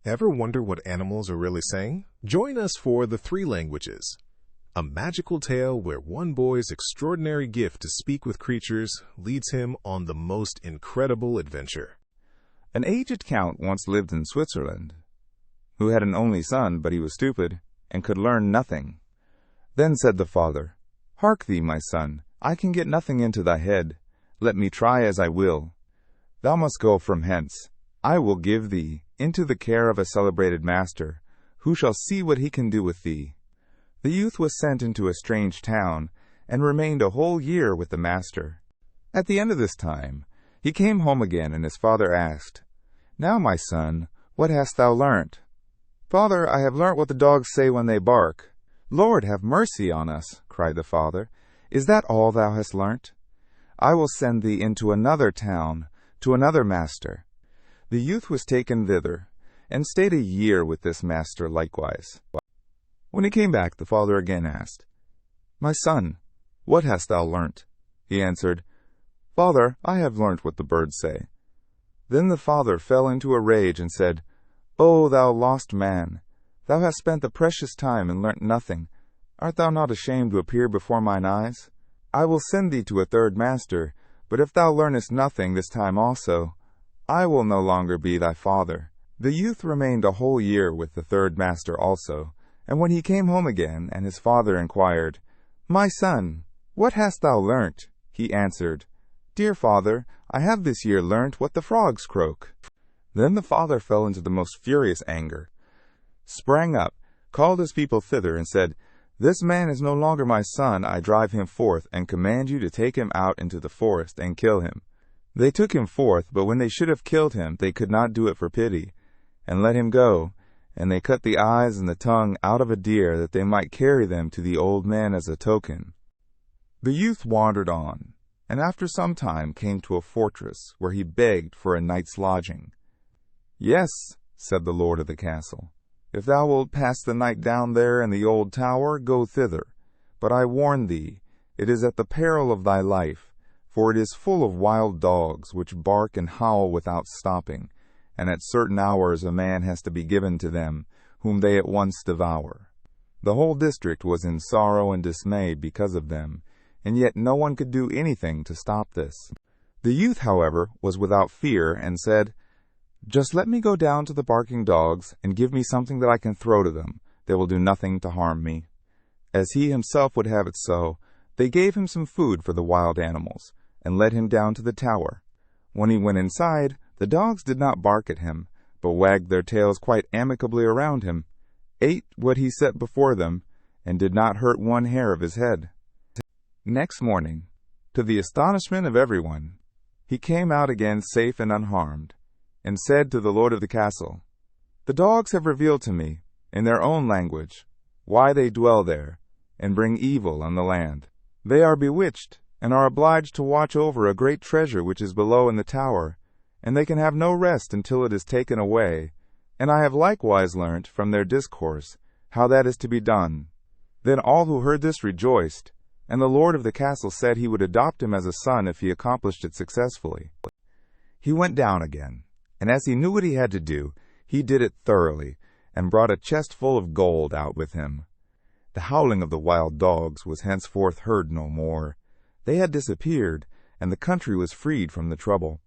Ever wonder what animals are really saying? Join us for The Three Languages, a magical tale where one boy's extraordinary gift to speak with creatures leads him on the most incredible adventure. An aged count once lived in Switzerland, who had an only son, but he was stupid, and could learn nothing. Then said the father, "Hark thee, my son, I can get nothing into thy head. Let me try as I will. Thou must go from hence. I will give thee into the care of a celebrated master, who shall see what he can do with thee." The youth was sent into a strange town, and remained a whole year with the master. At the end of this time, he came home again, and his father asked, "Now, my son, what hast thou learnt?" "Father, I have learnt what the dogs say when they bark." "Lord, have mercy on us," cried the father. "Is that all thou hast learnt? I will send thee into another town, to another master." The youth was taken thither, and stayed a year with this master likewise. When he came back, the father again asked, "My son, what hast thou learnt?" He answered, "Father, I have learnt what the birds say." Then the father fell into a rage and said, "O thou lost man, thou hast spent the precious time and learnt nothing. Art thou not ashamed to appear before mine eyes? I will send thee to a third master, but if thou learnest nothing this time also, I will no longer be thy father." The youth remained a whole year with the third master also, and when he came home again, and his father inquired, "My son, what hast thou learnt?" he answered, "Dear father, I have this year learnt what the frogs croak." Then the father fell into the most furious anger, sprang up, called his people thither, and said, "This man is no longer my son. I drive him forth, and command you to take him out into the forest and kill him." They took him forth, but when they should have killed him, they could not do it for pity, and let him go. And they cut the eyes and the tongue out of a deer, that they might carry them to the old man as a token. The youth wandered on, and after some time came to a fortress, where he begged for a night's lodging. "Yes," said the lord of the castle, "if thou wilt pass the night down there in the old tower, go thither. But I warn thee, it is at the peril of thy life, for it is full of wild dogs, which bark and howl without stopping, and at certain hours a man has to be given to them, whom they at once devour." The whole district was in sorrow and dismay because of them, and yet no one could do anything to stop this. The youth, however, was without fear, and said, "Just let me go down to the barking dogs, and give me something that I can throw to them. They will do nothing to harm me." As he himself would have it so, they gave him some food for the wild animals, and led him down to the tower. When he went inside, the dogs did not bark at him, but wagged their tails quite amicably around him, ate what he set before them, and did not hurt one hair of his head. Next morning, to the astonishment of everyone, he came out again safe and unharmed, and said to the lord of the castle, "The dogs have revealed to me, in their own language, why they dwell there, and bring evil on the land. They are bewitched, and are obliged to watch over a great treasure which is below in the tower, and they can have no rest until it is taken away. And I have likewise learnt from their discourse how that is to be done." Then all who heard this rejoiced, and the lord of the castle said he would adopt him as a son if he accomplished it successfully. He went down again, and as he knew what he had to do, he did it thoroughly, and brought a chest full of gold out with him. The howling of the wild dogs was henceforth heard no more. They had disappeared, and the country was freed from the trouble.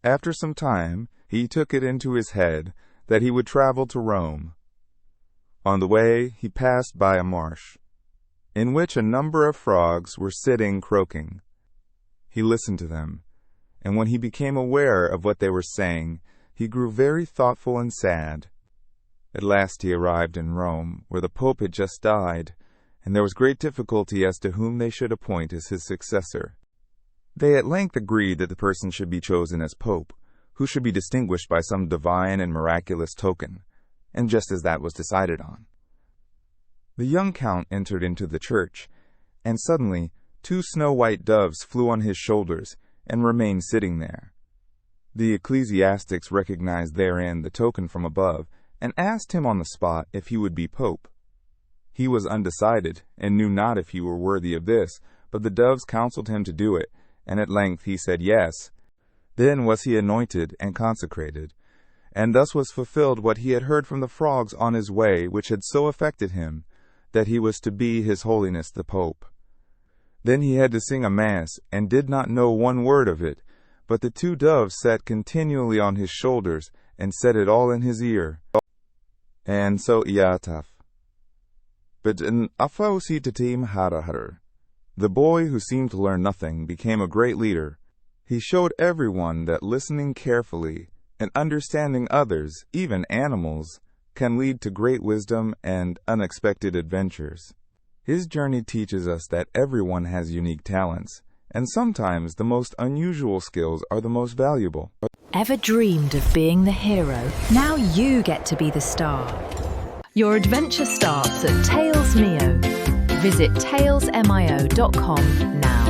After some time, he took it into his head that he would travel to Rome. On the way, he passed by a marsh, in which a number of frogs were sitting croaking. He listened to them, and when he became aware of what they were saying, he grew very thoughtful and sad. At last he arrived in Rome, where the Pope had just died, and there was great difficulty as to whom they should appoint as his successor. They at length agreed that the person should be chosen as Pope, who should be distinguished by some divine and miraculous token, and just as that was decided on, the young count entered into the church, and suddenly 2 snow-white doves flew on his shoulders and remained sitting there. The ecclesiastics recognized therein the token from above, and asked him on the spot if he would be Pope. He was undecided, and knew not if he were worthy of this, but the doves counseled him to do it, and at length he said yes. Then was he anointed and consecrated, and thus was fulfilled what he had heard from the frogs on his way, which had so affected him, that he was to be His Holiness the Pope. Then he had to sing a mass, and did not know one word of it, but the 2 doves sat continually on his shoulders, and said it all in his ear. And so iataf. But in Afausitatim Harahar, the boy who seemed to learn nothing became a great leader. He showed everyone that listening carefully and understanding others, even animals, can lead to great wisdom and unexpected adventures. His journey teaches us that everyone has unique talents, and sometimes the most unusual skills are the most valuable. Ever dreamed of being the hero? Now you get to be the star. Your adventure starts at TalesMio. Visit talesmio.com now.